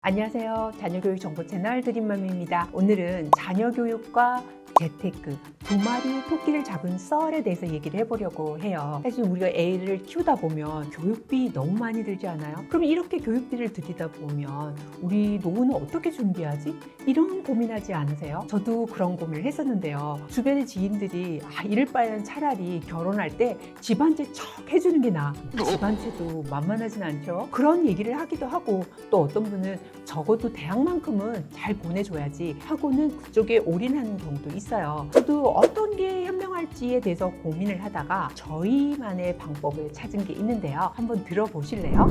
안녕하세요. 자녀교육 정보 채널 드림맘입니다. 오늘은 자녀교육과 재테크, 두 마리 토끼를 잡은 썰에 대해서 얘기를 해보려고 해요. 사실 우리가 애를 키우다 보면 교육비 너무 많이 들지 않아요? 그럼 이렇게 교육비를 들이다 보면 우리 노후는 어떻게 준비하지? 이런 고민하지 않으세요? 저도 그런 고민을 했었는데요. 주변의 지인들이 이럴 바에는 차라리 결혼할 때 집 한 채 척 해주는 게 나아. 집 한 채도 만만하진 않죠? 그런 얘기를 하기도 하고, 또 어떤 분은 적어도 대학만큼은 잘 보내줘야지 하고는 그쪽에 올인하는 경우도 있어요. 저도 어떤 게 현명할지에 대해서 고민을 하다가 저희만의 방법을 찾은 게 있는데요. 한번 들어보실래요?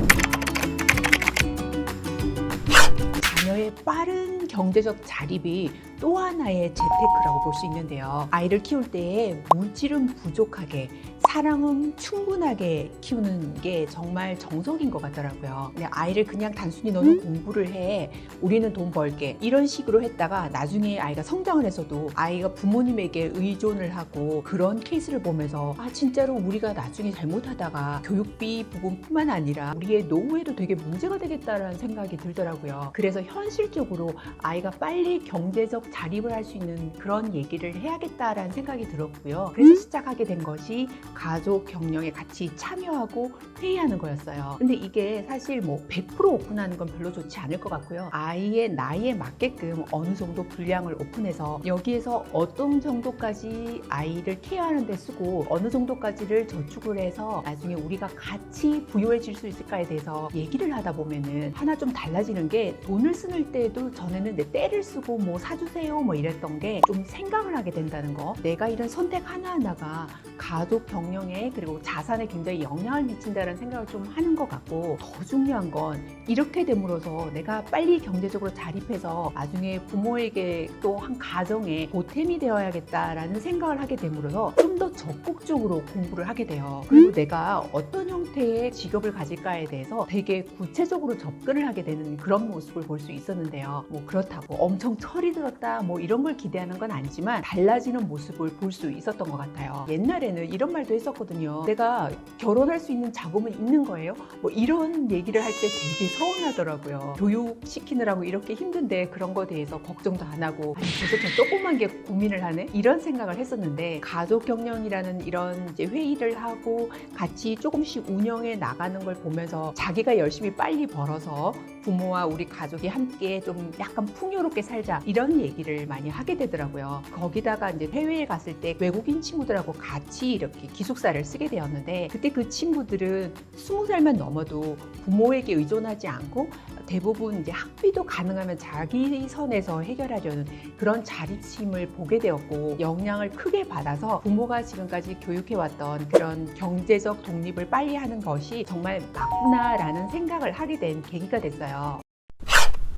자녀의 빠른 경제적 자립이 또 하나의 재테크라고 볼 수 있는데요. 아이를 키울 때에 물질은 부족하게, 사랑은 충분하게 키우는 게 정말 정석인 것 같더라고요. 근데 아이를 그냥 단순히 너는 공부를 해, 우리는 돈 벌게, 이런 식으로 했다가 나중에 아이가 성장을 해서도 아이가 부모님에게 의존을 하고 그런 케이스를 보면서 진짜로 우리가 나중에 잘못하다가 교육비 부분뿐만 아니라 우리의 노후에도 되게 문제가 되겠다라는 생각이 들더라고요. 그래서 현실적으로 아이가 빨리 경제적 자립을 할 수 있는 그런 얘기를 해야겠다라는 생각이 들었고요. 그래서 시작하게 된 것이 가족 경영에 같이 참여하고 회의하는 거였어요. 근데 이게 사실 100% 오픈하는 건 별로 좋지 않을 것 같고요. 아이의 나이에 맞게끔 어느 정도 분량을 오픈해서 여기에서 어떤 정도까지 아이를 케어하는 데 쓰고 어느 정도까지를 저축을 해서 나중에 우리가 같이 부유해질 수 있을까에 대해서 얘기를 하다 보면은 하나 좀 달라지는 게, 돈을 쓰는 때도 전에는 내 때를 쓰고 사주세요 이랬던 게 좀 생각을 하게 된다는 거. 내가 이런 선택 하나하나가 가족 경영에 그리고 자산에 굉장히 영향을 미친다는 생각을 좀 하는 것 같고, 더 중요한 건 이렇게 됨으로써 내가 빨리 경제적으로 자립해서 나중에 부모에게 또 한 가정에 보탬이 되어야겠다라는 생각을 하게 됨으로써 좀 더 적극적으로 공부를 하게 돼요. 그리고 내가 어떤 형태의 직업을 가질까에 대해서 되게 구체적으로 접근을 하게 되는 그런 모습을 볼 수 있었는데요. 그렇다고 엄청 철이 들었다 이런 걸 기대하는 건 아니지만 달라지는 모습을 볼 수 있었던 것 같아요. 옛날에는 이런 말도 했었거든요. 내가 결혼할 수 있는 자금은 있는 거예요? 이런 얘기를 할 때 되게 서운하더라고요. 교육시키느라고 이렇게 힘든데 그런 거에 대해서 걱정도 안 하고 벌써 저 조그만 게 고민을 하네? 이런 생각을 했었는데, 가족 경영이라는 이런 이제 회의를 하고 같이 조금씩 운영해 나가는 걸 보면서 자기가 열심히 빨리 벌어서 부모와 우리 가족이 함께 좀 약간 풍요롭게 살자, 이런 얘기를 많이 하게 되더라고요. 거기다가 이제 해외에 갔을 때 외국인 친구들하고 같이 이렇게 기숙사를 쓰게 되었는데, 그때 그 친구들은 20살만 넘어도 부모에게 의존하지 않고 대부분 이제 학비도 가능하면 자기 선에서 해결하려는 그런 자립심을 보게 되었고, 영향을 크게 받아서 부모가 지금까지 교육해왔던 그런 경제적 독립을 빨리 하는 것이 정말 맞구나라는 생각을 하게 된 계기가 됐어요.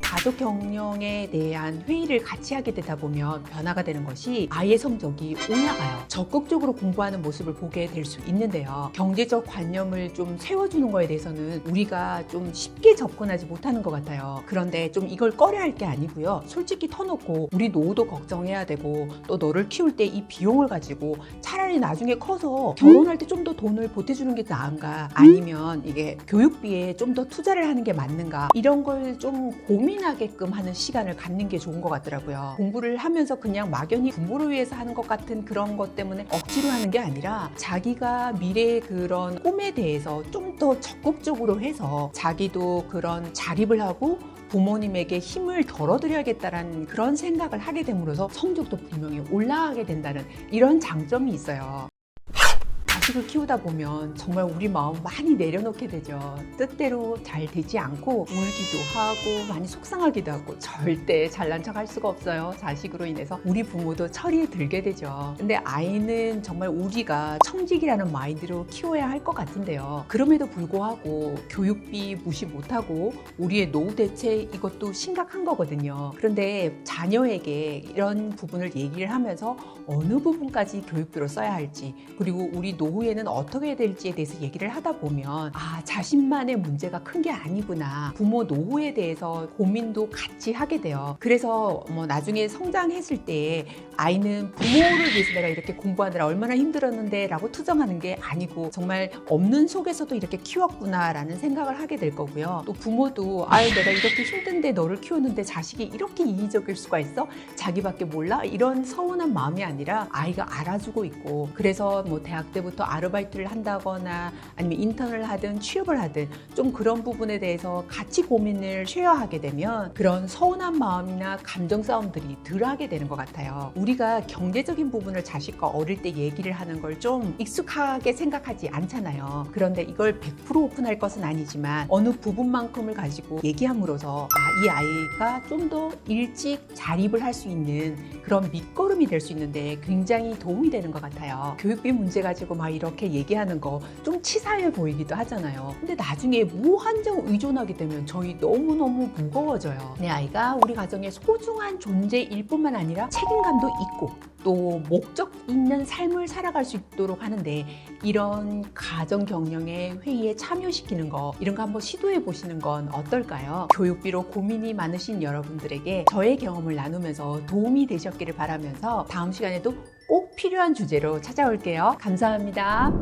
가족 경영에 대한 회의를 같이 하게 되다 보면 변화가 되는 것이 아이의 성적이 올라가요. 적극적으로 공부하는 모습을 보게 될 수 있는데요. 경제적 관념을 좀 세워주는 거에 대해서는 우리가 좀 쉽게 접근하지 못하는 것 같아요. 그런데 좀 이걸 꺼려할 게 아니고요. 솔직히 터놓고 우리 노후도 걱정해야 되고, 또 너를 키울 때 이 비용을 가지고 차라리 나중에 커서 결혼할 때 좀 더 돈을 보태주는 게 나은가, 아니면 이게 교육비에 좀 더 투자를 하는 게 맞는가, 이런 걸 좀 고민하게끔 하는 시간을 갖는 게 좋은 것 같더라고요. 공부를 하면서 그냥 막연히 부모를 위해서 하는 것 같은 그런 것 때문에 억지로 하는 게 아니라, 자기가 미래의 그런 꿈에 대해서 좀 더 적극적으로 해서 자기도 그런 자립을 하고 부모님에게 힘을 덜어드려야겠다라는 그런 생각을 하게 됨으로써 성적도 분명히 올라가게 된다는 이런 장점이 있어요. 자식을 키우다 보면 정말 우리 마음 많이 내려놓게 되죠. 뜻대로 잘 되지 않고 울기도 하고 많이 속상하기도 하고, 절대 잘난 척 할 수가 없어요. 자식으로 인해서 우리 부모도 철이 들게 되죠. 근데 아이는 정말 우리가 청직이라는 마인드로 키워야 할 것 같은데요. 그럼에도 불구하고 교육비 무시 못하고 우리의 노후 대책, 이것도 심각한 거거든요. 그런데 자녀에게 이런 부분을 얘기를 하면서 어느 부분까지 교육비로 써야 할지, 그리고 우리 노후 노후에는 어떻게 해야 될지에 대해서 얘기를 하다 보면 자신만의 문제가 큰 게 아니구나. 부모 노후에 대해서 고민도 같이 하게 돼요. 그래서 나중에 성장했을 때 아이는 부모를 위해서 내가 이렇게 공부하느라 얼마나 힘들었는데 라고 투정하는 게 아니고 정말 없는 속에서도 이렇게 키웠구나 라는 생각을 하게 될 거고요. 또 부모도 내가 이렇게 힘든데 너를 키웠는데 자식이 이렇게 이기적일 수가 있어? 자기밖에 몰라? 이런 서운한 마음이 아니라 아이가 알아주고 있고, 그래서 대학 때부터 아르바이트를 한다거나 아니면 인턴을 하든 취업을 하든 좀 그런 부분에 대해서 같이 고민을 쉐어하게 되면 그런 서운한 마음이나 감정 싸움들이 덜 하게 되는 것 같아요. 우리가 경제적인 부분을 자식과 어릴 때 얘기를 하는 걸 좀 익숙하게 생각하지 않잖아요. 그런데 이걸 100% 오픈할 것은 아니지만 어느 부분만큼을 가지고 얘기함으로써 이 아이가 좀 더 일찍 자립을 할 수 있는 그런 밑거름이 될 수 있는데 굉장히 도움이 되는 것 같아요. 교육비 문제 가지고 막 이렇게 얘기하는 거 좀 치사해 보이기도 하잖아요. 근데 나중에 무한정 의존하게 되면 저희 너무너무 무거워져요. 내 아이가 우리 가정의 소중한 존재일 뿐만 아니라 책임감도 있고 또 목적 있는 삶을 살아갈 수 있도록 하는데, 이런 가정 경영의 회의에 참여시키는 거, 이런 거 한번 시도해 보시는 건 어떨까요? 교육비로 고민이 많으신 여러분들에게 저의 경험을 나누면서 도움이 되셨기를 바라면서 다음 시간에도 꼭 필요한 주제로 찾아올게요. 감사합니다.